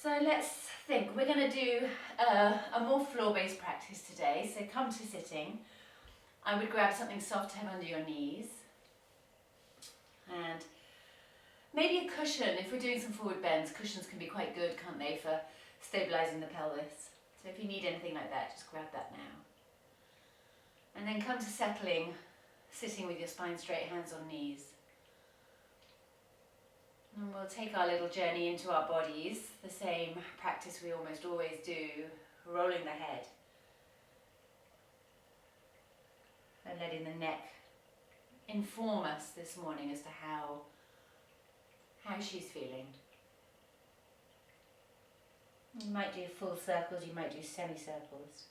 So let's think. We're going to do a more floor-based practice today. So come to sitting. I would grab something soft to have under your knees. And maybe a cushion. If we're doing some forward bends, cushions can be quite good, can't they, for stabilising the pelvis. So if you need anything like that, just grab that now. And then come to settling, sitting with your spine straight, hands on knees. And we'll take our little journey into our bodies, the same practice we almost always do, rolling the head. And letting the neck inform us this morning as to how she's feeling. You might do full circles, you might do semicircles.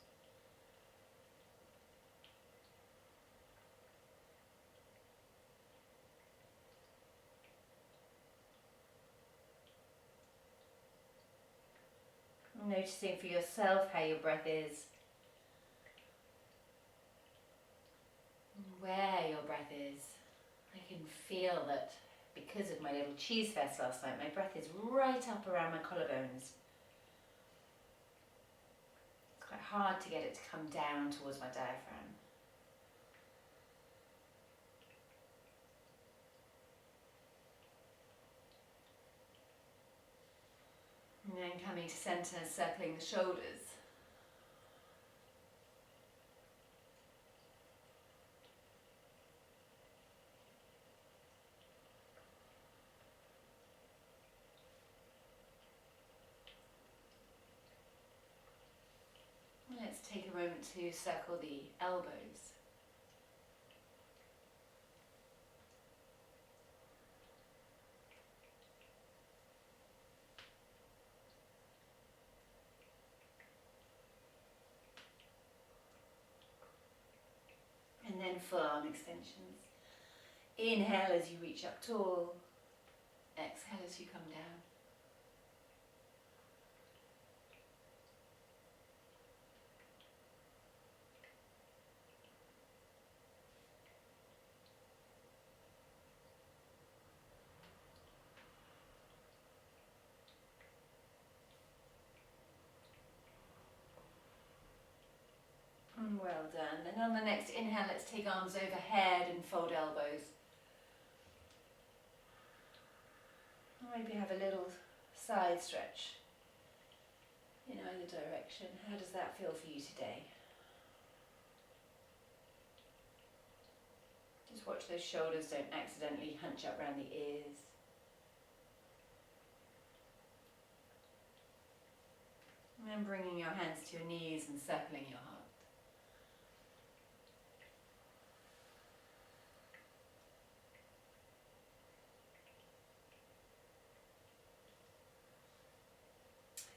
Noticing for yourself how your breath is, where your breath is. I can feel that because of my little cheese fest last night, my breath is right up around my collarbones. It's quite hard to get it to come down towards my diaphragm. And then coming to centre, circling the shoulders. Let's take a moment to circle the elbows. And then full arm extensions. Inhale as you reach up tall. Exhale as you come down. Well done. And on the next inhale, let's take arms overhead and fold elbows. Maybe have a little side stretch in either direction. How does that feel for you today? Just watch those shoulders don't accidentally hunch up around the ears. And then bringing your hands to your knees and circling your heart.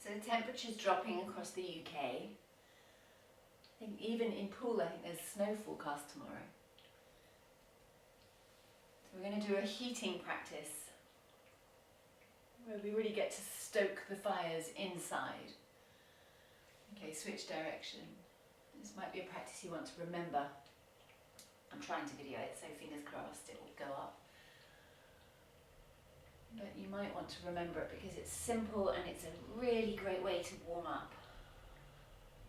So the temperature's dropping across the UK. I think even in Poole, I think there's snow forecast tomorrow. So we're going to do a heating practice where we really get to stoke the fires inside. Okay, switch direction. This might be a practice you want to remember. I'm trying to video it, so fingers crossed it will go up. But you might want to remember it because it's simple and it's a really great way to warm up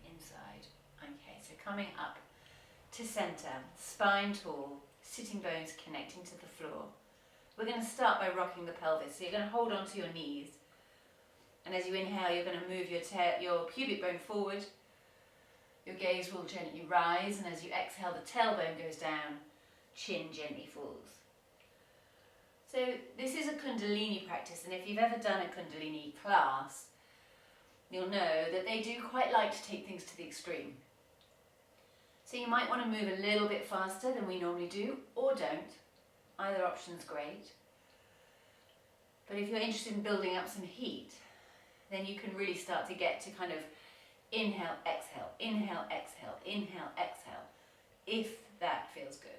inside. Okay, so coming up to centre, spine tall, sitting bones connecting to the floor. We're going to start by rocking the pelvis. So you're going to hold on to your knees. And as you inhale, you're going to move your pubic bone forward. Your gaze will gently rise. And as you exhale, the tailbone goes down, chin gently falls. So this is a Kundalini practice, and if you've ever done a Kundalini class, you'll know that they do quite like to take things to the extreme. So you might want to move a little bit faster than we normally do, or don't. Either option's great. But if you're interested in building up some heat, then you can really start to get to kind of inhale, exhale, inhale, exhale, inhale, exhale, if that feels good.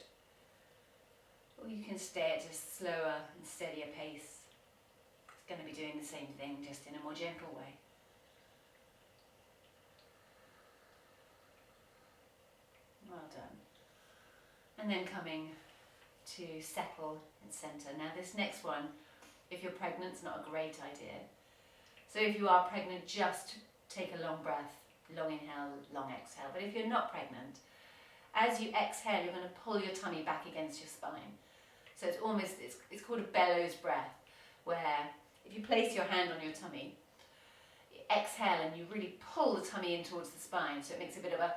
Or you can stay at a slower and steadier pace. It's going to be doing the same thing, just in a more gentle way. Well done. And then coming to settle and centre. Now this next one, if you're pregnant, it's not a great idea. So if you are pregnant, just take a long breath, long inhale, long exhale. But if you're not pregnant, as you exhale, you're going to pull your tummy back against your spine. So it's almost, it's called a bellows breath, where if you place your hand on your tummy, you exhale and you really pull the tummy in towards the spine. So it makes a bit of a,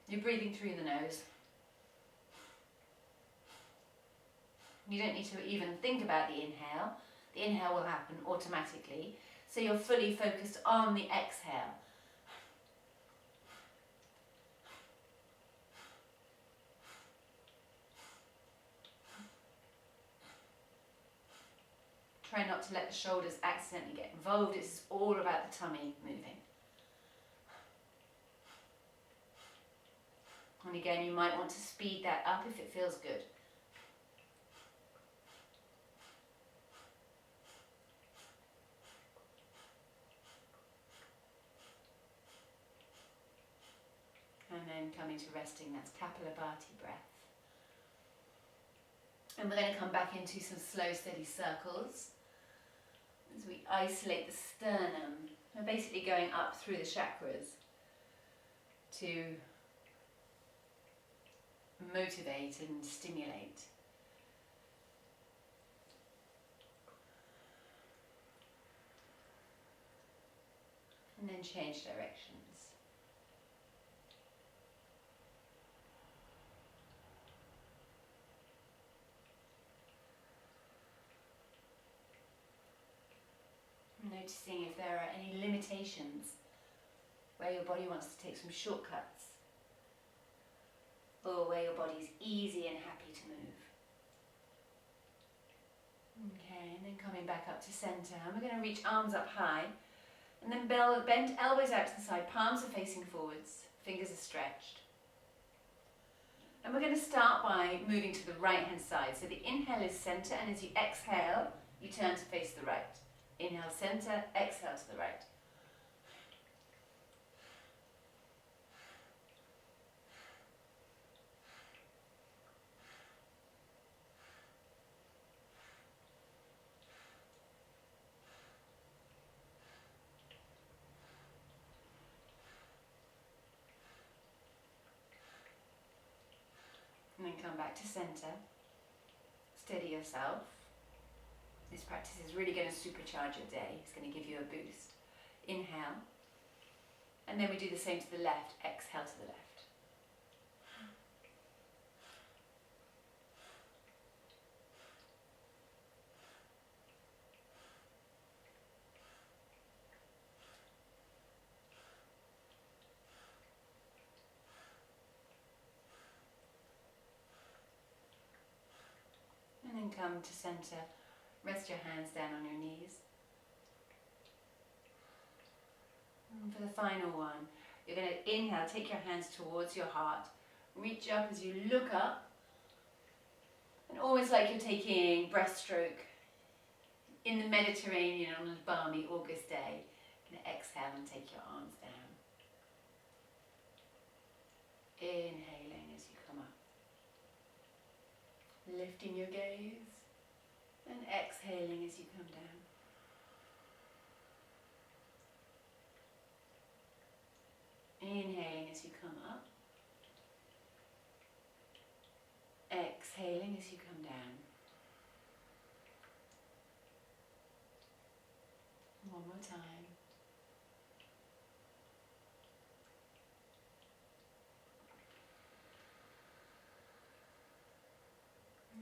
you're breathing through the nose. You don't need to even think about the inhale. The inhale will happen automatically. So you're fully focused on the exhale. Try not to let the shoulders accidentally get involved. It's all about the tummy moving. And again, you might want to speed that up if it feels good. And then coming to resting, that's Kapalabhati breath. And we're going to come back into some slow, steady circles as we isolate the sternum. We're basically going up through the chakras to motivate and stimulate. And then change directions. Noticing if there are any limitations where your body wants to take some shortcuts, or where your body is easy and happy to move. Okay, and then coming back up to center, and we're going to reach arms up high, and then bend elbows out to the side, palms are facing forwards, fingers are stretched. And we're going to start by moving to the right hand side. So the inhale is center, and as you exhale, you turn to face the right. Inhale center, exhale to the right. And then come back to center. Steady yourself. This practice is really going to supercharge your day. It's going to give you a boost. Inhale. And then we do the same to the left. Exhale to the left. And then come to center. Rest your hands down on your knees. And for the final one, you're going to inhale, take your hands towards your heart. Reach up as you look up. And almost like you're taking breaststroke in the Mediterranean on a balmy August day. You're going to exhale and take your arms down. Inhaling as you come up. Lifting your gaze. And exhaling as you come down. Inhaling as you come up. Exhaling as you come down. One more time.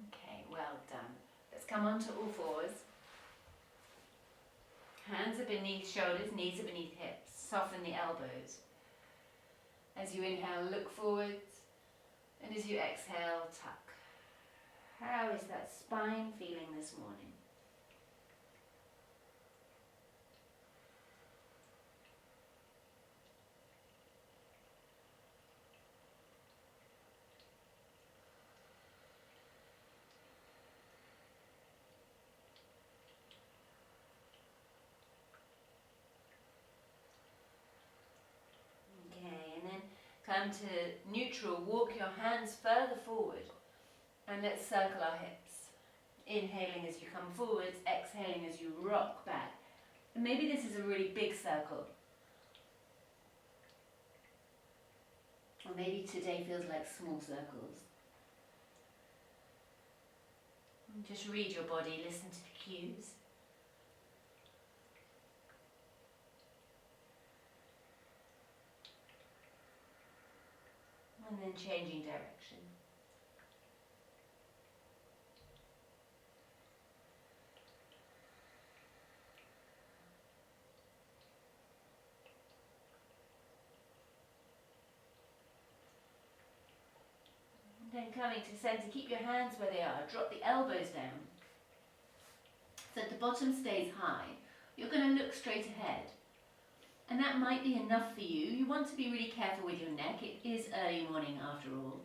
Okay, well done. Come onto all fours. Hands are beneath shoulders, knees are beneath hips. Soften the elbows. As you inhale, look forwards. And as you exhale, tuck. How is that spine feeling this morning? Come to neutral, walk your hands further forward and let's circle our hips. Inhaling as you come forwards, exhaling as you rock back. And maybe this is a really big circle. Or maybe today feels like small circles. And just read your body, listen to the cues. And then changing direction. Then coming to centre, keep your hands where they are, drop the elbows down. So the bottom stays high. You're going to look straight ahead. And that might be enough for you. You want to be really careful with your neck. It is early morning after all,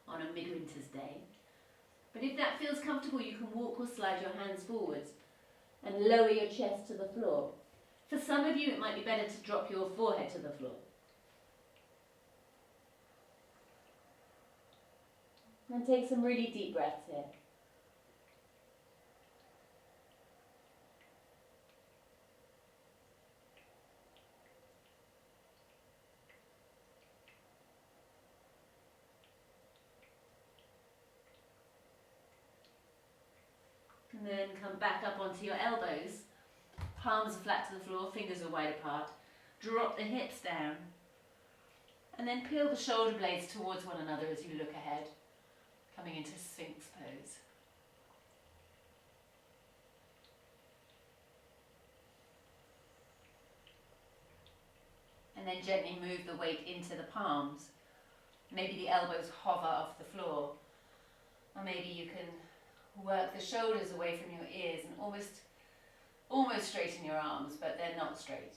on a midwinter's day. But if that feels comfortable, you can walk or slide your hands forwards and lower your chest to the floor. For some of you, it might be better to drop your forehead to the floor. And take some really deep breaths here. And then come back up onto your elbows. Palms are flat to the floor, fingers are wide apart. Drop the hips down. And then peel the shoulder blades towards one another as you look ahead. Coming into Sphinx pose. And then gently move the weight into the palms. Maybe the elbows hover off the floor. Or maybe you can work the shoulders away from your ears and almost straighten your arms, but they're not straight.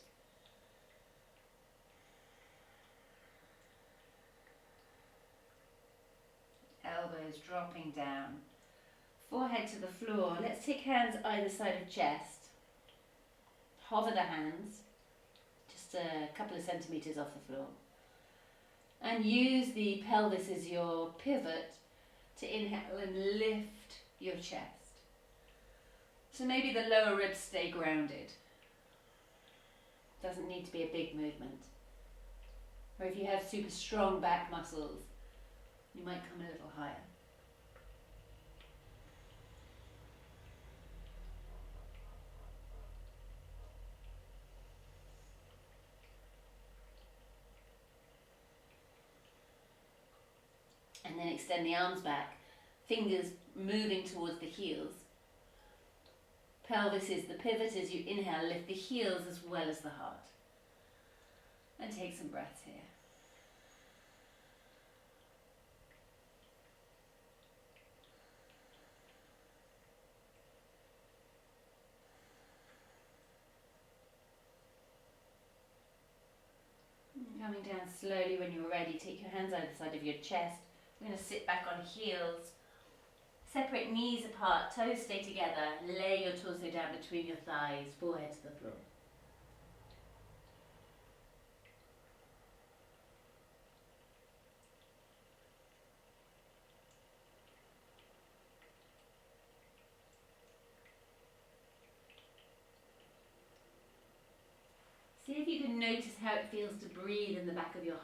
Elbows dropping down, forehead to the floor. Let's take hands either side of chest. Hover the hands, just a couple of centimetres off the floor. And use the pelvis as your pivot to inhale and lift your chest. So maybe the lower ribs stay grounded. Doesn't need to be a big movement. Or if you have super strong back muscles, you might come a little higher. And then extend the arms back, fingers moving towards the heels. Pelvis is the pivot. As you inhale, lift the heels as well as the heart. And take some breaths here. Coming down slowly when you're ready, take your hands either side of your chest. We're going to sit back on heels. Separate knees apart, toes stay together. Lay your torso down between your thighs, forehead to the floor. See if you can notice how it feels to breathe in the back of your